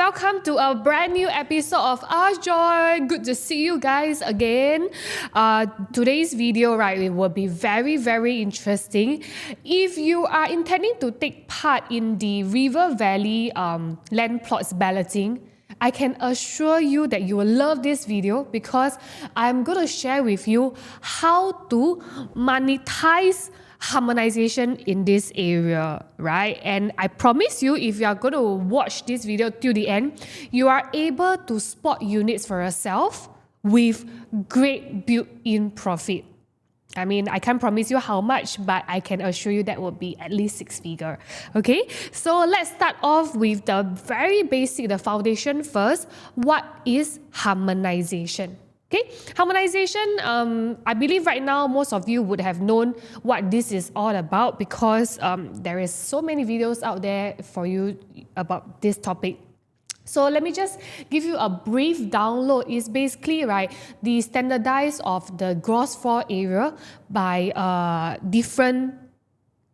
welcome to a brand new episode of Ask Joy. Good to see you guys again. Today's video, right, it will be very, very interesting. If you are intending to take part in the River Valley land plots balloting, I can assure you that you will love this video because I'm going to share with you how to monetize harmonization in this area, right? And I promise you, if you are going to watch this video till the end, you are able to spot units for yourself with great built-in profit. I mean, I can't promise you how much, but I can assure you that will be at least six-figure. Okay, so let's start off with the very basic, the foundation first. What is harmonization? Okay, harmonization, I believe right now most of you would have known what this is all about because there is so many videos out there for you about this topic. So let me just give you a brief download. It's basically, right, the standardize of the gross floor area by different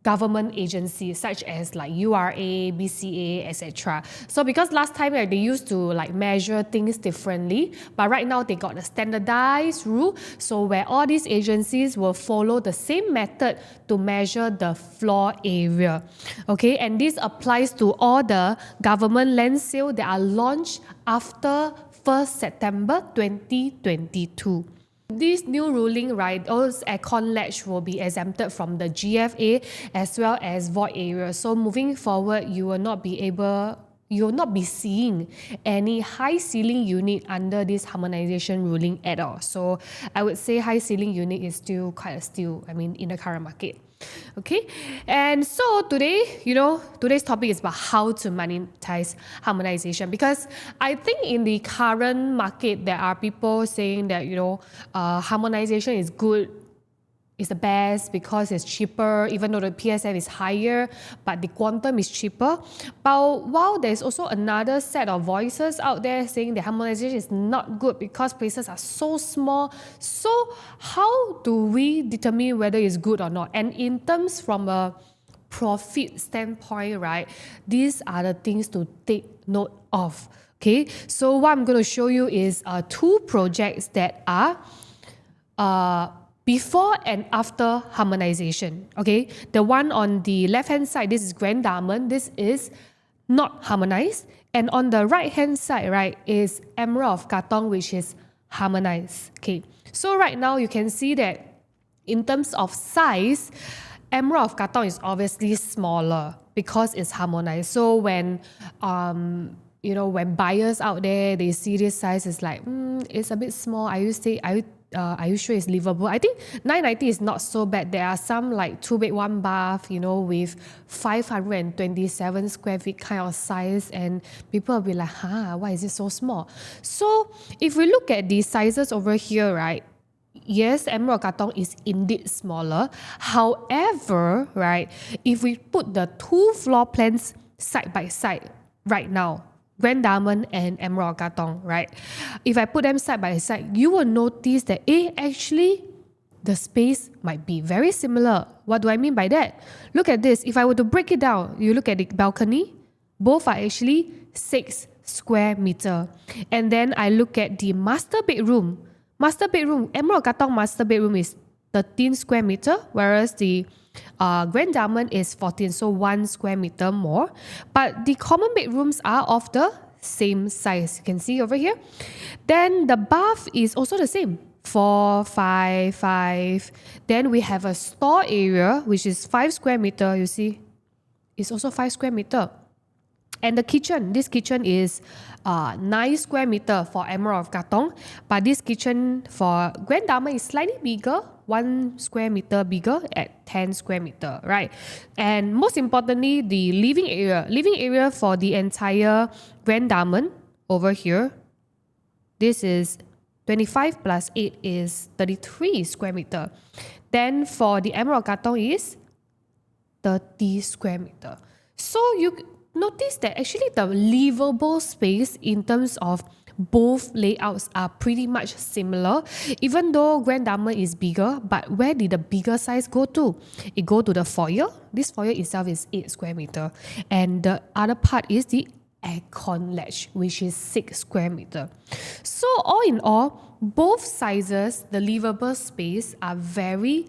government agencies such as like URA, BCA, etc. So because last time they used to like measure things differently, but right now they got a standardized rule, so where all these agencies will follow the same method to measure the floor area. Okay, and this applies to all the government land sale that are launched after 1st September 2022. This new ruling, right, those aircon ledge will be exempted from the GFA as well as void area. So moving forward, you will not be seeing any high ceiling unit under this harmonization ruling at all. So I would say high ceiling unit is still quite a steal, in the current market. Okay, and so today, today's topic is about how to monetize harmonization, because I think in the current market there are people saying that harmonization is good, is the best because it's cheaper, even though the PSF is higher, but the quantum is cheaper. But while there's also another set of voices out there saying that harmonization is not good because places are so small. So how do we determine whether it's good or not? And in terms from a profit standpoint, right, these are the things to take note of. Okay, so what I'm going to show you is two projects that are before and after harmonization. Okay, the one on the left hand side, this is Grand Diamond. This is not harmonized. And on the right hand side, right, is Emerald of Katong, which is harmonized. Okay, so right now you can see that in terms of size, Emerald of Katong is obviously smaller because it's harmonized. So when when buyers out there, they see this size, it's like, it's a bit small. Are you sure it's livable? I think 990 is not so bad. There are some like 2-bed, 1 bath, with 527 square feet kind of size, and people will be like, why is it so small? So if we look at the sizes over here, right, yes, Emerald Katong is indeed smaller. However, right, if we put the two floor plans side by side right now, Grand Diamond and Emerald Katong, right? If I put them side by side, you will notice that actually the space might be very similar. What do I mean by that? Look at this. If I were to break it down, you look at the balcony, both are actually 6 square meter. And then I look at the master bedroom. Emerald Katong master bedroom is 13 square meter, whereas the Grand Diamond is 14, so 1 square meter more. But the common bedrooms are of the same size. You can see over here. Then the bath is also the same, 4, 5, 5. Then we have a store area, which is 5 square meter. You see, it's also 5 square meter. And the kitchen, this kitchen is 9 square meter for Emerald of Katong, but this kitchen for Grand Diamond is slightly bigger, 1 square meter bigger at 10 square meter, right? And most importantly, the living area for the entire Grand Diamond over here, this is 25 plus 8 is 33 square meter. Then for the Emerald Katong is 30 square meter. So you notice that actually the livable space in terms of both layouts are pretty much similar, even though Grand Diamond is bigger. But where did the bigger size go to? It go to the foyer. This foyer itself is 8 square meter. And the other part is the aircon ledge, which is 6 square meter. So all in all, both sizes, the livable space, are very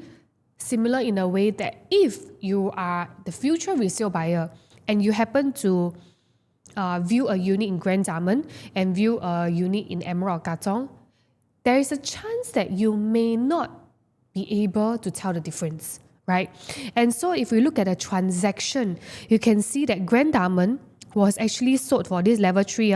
similar in a way that if you are the future resale buyer and you happen to view a unit in Grand Diamond and view a unit in Emerald Katong, there is a chance that you may not be able to tell the difference, right? And so if we look at a transaction, you can see that Grand Diamond was actually sold for this level 3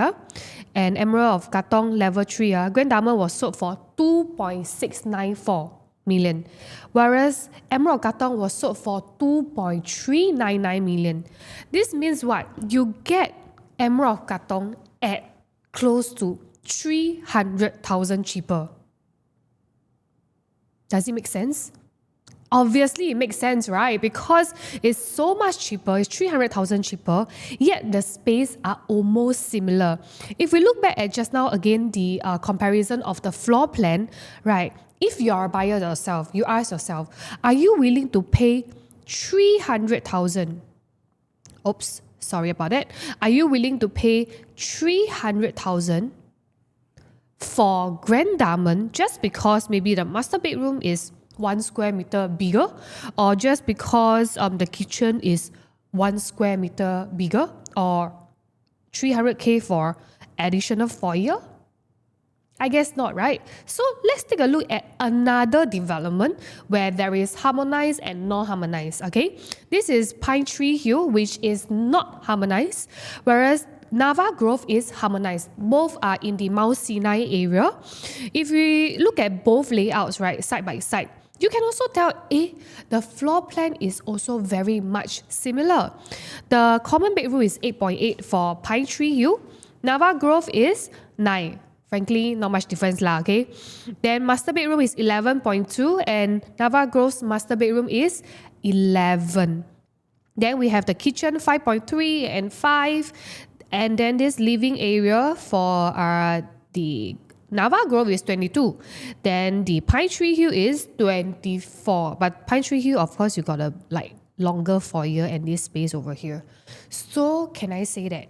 and Emerald of Katong level 3 Grand Diamond was sold for 2.694 million, whereas Emerald Katong was sold for 2.399 million. This means what? You get Emerald Katong at close to 300,000 cheaper. Does it make sense? Obviously, it makes sense, right? Because it's so much cheaper, it's 300,000 cheaper, yet the space are almost similar. If we look back at just now, again, the comparison of the floor plan, right? If you're a buyer yourself, you ask yourself, are you willing to pay 300,000? Oops, sorry about that. Are you willing to pay 300,000 for Grand Diamond just because maybe the master bedroom is 1 square meter bigger, or just because the kitchen is 1 square meter bigger, or 300K for additional foyer? I guess not, right? So let's take a look at another development where there is harmonized and non-harmonized, okay? This is Pine Tree Hill, which is not harmonized, whereas Nava Grove is harmonized. Both are in the Mount Sinai area. If we look at both layouts, right, side by side, you can also tell, the floor plan is also very much similar. The common bedroom is 8.8 for Pine Tree Hill. Nava Grove is 9. Frankly, not much difference lah, okay? Then master bedroom is 11.2 and Nava Grove's master bedroom is 11. Then we have the kitchen 5.3 and 5. And then this living area for the Nava Grove is 22. Then the Pine Tree Hill is 24. But Pine Tree Hill, of course, you got a longer foyer and this space over here. So can I say that,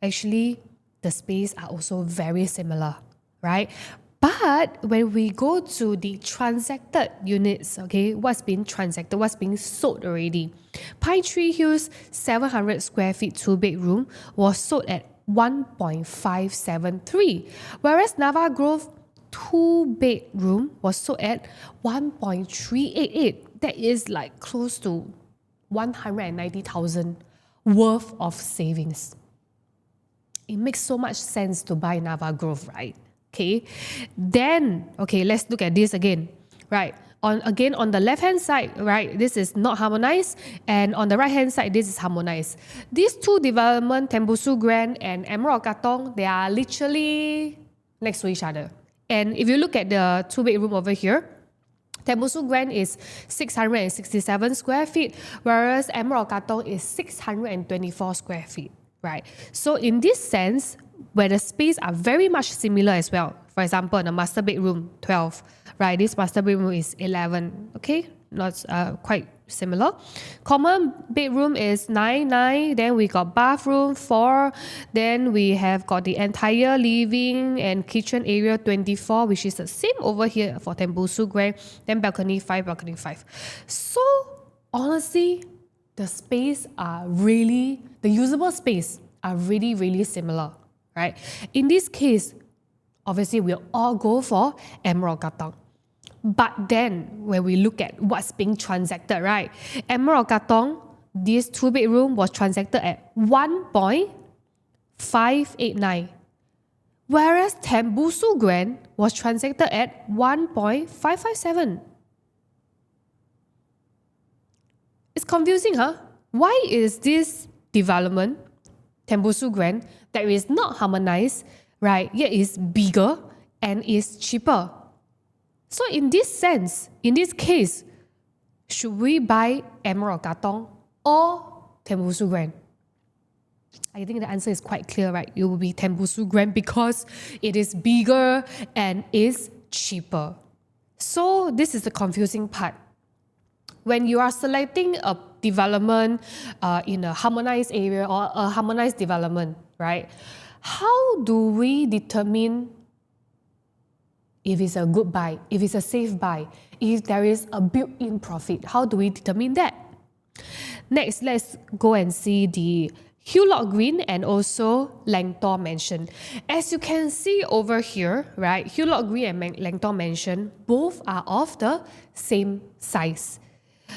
actually, the space are also very similar, right? But when we go to the transacted units, okay, what's being transacted, what's being sold already? Pine Tree Hills 700 square feet 2-bedroom was sold at 1.573, whereas Nava Grove 2-bedroom was sold at 1.388. That is like close to 190,000 worth of savings. It makes so much sense to buy Nava Grove, right? Okay, then, let's look at this again, right? On the left-hand side, right, this is not harmonized, and on the right-hand side, this is harmonized. These two developments, Tembusu Grand and Emerald Katong, they are literally next to each other. And if you look at the 2-bedroom over here, Tembusu Grand is 667 square feet, whereas Emerald Katong is 624 square feet, right? So in this sense, where the space are very much similar as well. For example, the master bedroom, 12, right? This master bedroom is 11, okay? Not quite similar. Common bedroom is 9, then we got bathroom, 4, then we have got the entire living and kitchen area, 24, which is the same over here for Tembusu Grand, then balcony 5. So, honestly, the space are really, the usable space are really, really similar. Right? In this case, obviously we'll all go for Emerald Katong. But then when we look at what's being transacted, right? Emerald Katong, this 2-bedroom was transacted at 1.589. Whereas Tembusu Grand was transacted at 1.557. It's confusing, huh? Why is this development, Tembusu Grand, that is not harmonized, right, yet is bigger and is cheaper? So in this sense, in this case, should we buy Emerald Katong or Tembusu Grand? I think the answer is quite clear, right? It will be Tembusu Grand because it is bigger and is cheaper. So this is the confusing part. When you are selecting a development in a harmonized area or a harmonized development, right? How do we determine if it's a good buy, if it's a safe buy, if there is a built-in profit? How do we determine that? Next, let's go and see the Hulot Green and also Langtor Mansion. As you can see over here, right, Hulot Green and Langtor Mansion both are of the same size.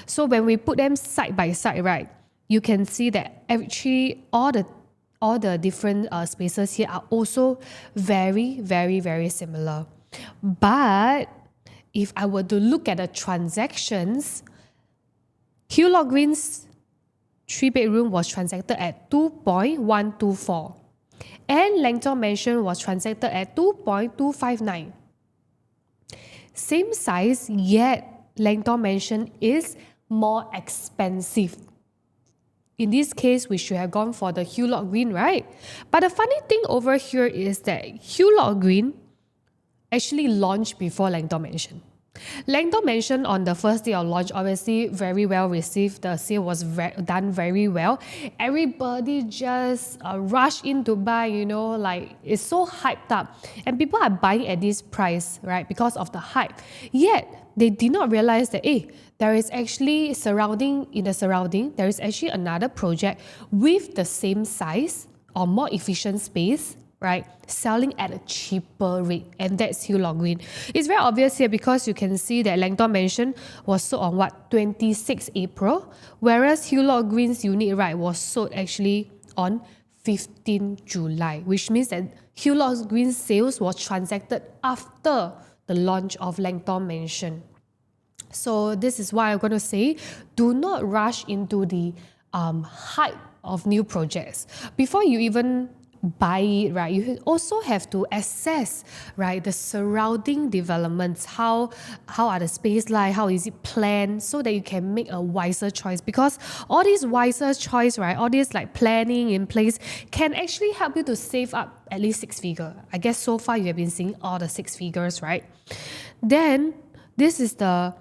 So when we put them side by side, right, you can see that actually all the different spaces here are also very, very, very similar. But if I were to look at the transactions, Hulot Green's 3-bedroom was transacted at 2.124 and Langtor Mansion was transacted at 2.259. Same size, yet Langtor Mansion is more expensive. In this case, we should have gone for the Hulot Green, right? But the funny thing over here is that Hulot Green actually launched before Langtor Mansion. Langtor Mansion on the first day of launch, obviously very well received. The sale was done very well. Everybody just rushed in to buy, like it's so hyped up. And people are buying at this price, right, because of the hype. Yet, they did not realize that, there is actually there is actually another project with the same size or more efficient space, right, selling at a cheaper rate, and that's Hulot Green. It's very obvious here because you can see that Langtor Mansion was sold on 26 April, whereas Hulot Green's unit, right, was sold actually on 15 July, which means that Hulot Green's sales was transacted after the launch of Langtor Mansion. So this is why I'm going to say, do not rush into the hype of new projects. Before you even buy it, right, you also have to assess, right, the surrounding developments. How are the space like? How is it planned? So that you can make a wiser choice. Because all these wiser choice, right, all this like planning in place can actually help you to save up at least 6 figures. I guess so far you have been seeing all the 6 figures, right? Then this is the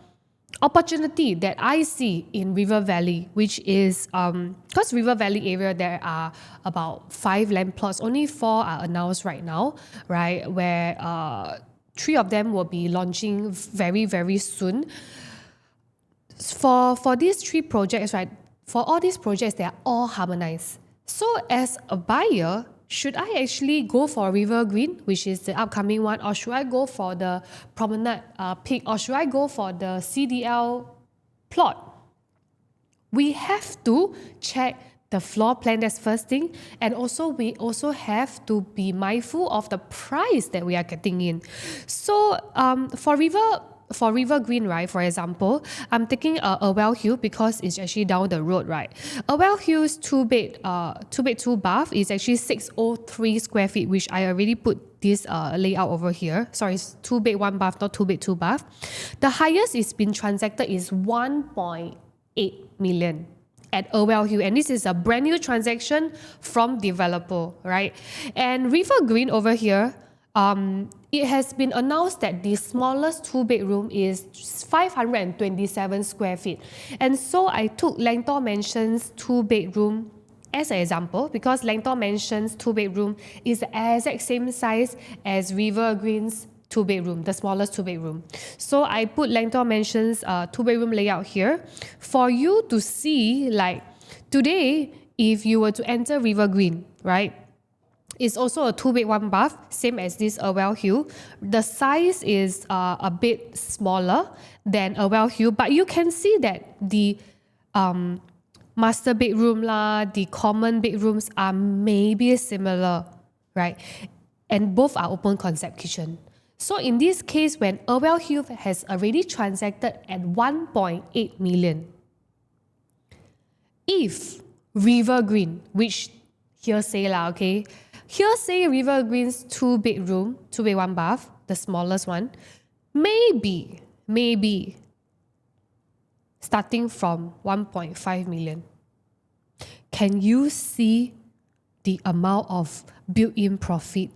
opportunity that I see in River Valley, which is because River Valley area there are about 5 land plots, only 4 are announced right now, right, where 3 of them will be launching very, very soon. For these 3 projects, right, for all these projects, they are all harmonized. So as a buyer, should I actually go for River Green, which is the upcoming one, or should I go for the Promenade Peak, or should I go for the CDL plot? We have to check the floor plan, that's first thing, and also we also have to be mindful of the price that we are getting in. So for River Green, right, for example, I'm taking a Well Hill because it's actually down the road, right? A Well Hill's 2-bed, 2 is actually 603 square feet, which I already put this layout over here. Sorry, it's 2-bed, 1 bath, not 2-bed, 2 bath. The highest it's been transacted is 1.8 million at Well Hill, and this is a brand new transaction from developer, right? And River Green over here, it has been announced that the smallest 2-bedroom is 527 square feet. And so I took Langtor Mansion's 2-bedroom as an example because Langtor Mansion's 2-bedroom is the exact same size as River Green's 2-bedroom, the smallest 2-bedroom. So I put Langtor Mansion's 2-bedroom layout here for you to see, like today, if you were to enter River Green, right? It's also a 2-bed, 1 bath, same as this Well Hill. The size is a bit smaller than Well Hill, but you can see that the master bedroom the common bedrooms are maybe similar, right? And both are open concept kitchen. So in this case, when Well Hill has already transacted at 1.8 million, if River Green, which here say okay, here say River Green's 2-bedroom, 2-bed, 1 bath, the smallest one, maybe starting from 1.5 million. Can you see the amount of built-in profit?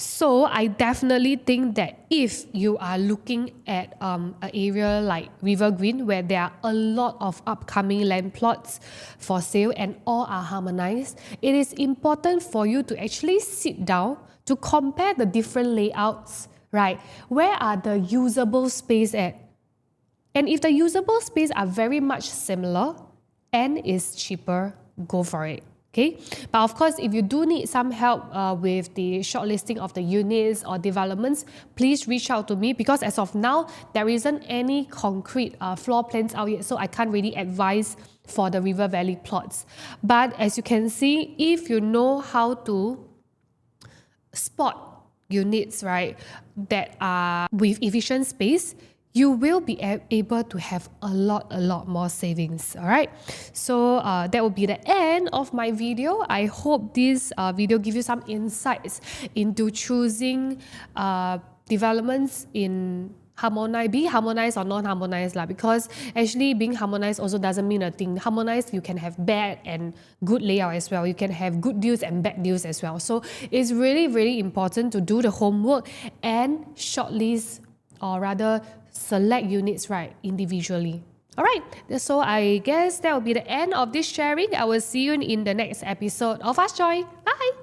So I definitely think that if you are looking at an area like River Green, where there are a lot of upcoming land plots for sale and all are harmonized, it is important for you to actually sit down to compare the different layouts, right? Where are the usable space at? And if the usable space are very much similar and is cheaper, go for it. Okay, but of course, if you do need some help with the shortlisting of the units or developments, please reach out to me, because as of now, there isn't any concrete floor plans out yet, so I can't really advise for the River Valley plots. But as you can see, if you know how to spot units, right, that are with efficient space, you will be able to have a lot more savings. All right, so that will be the end of my video. I hope this video gives you some insights into choosing developments in be harmonized or non-harmonized lah, because actually being harmonized also doesn't mean a thing. Harmonized, you can have bad and good layout as well. You can have good deals and bad deals as well. So it's really important to do the homework and shortlist, or rather select units, right, individually. All right, so I guess that will be the end of this sharing. I will see you in the next episode of Ask Joy. Bye!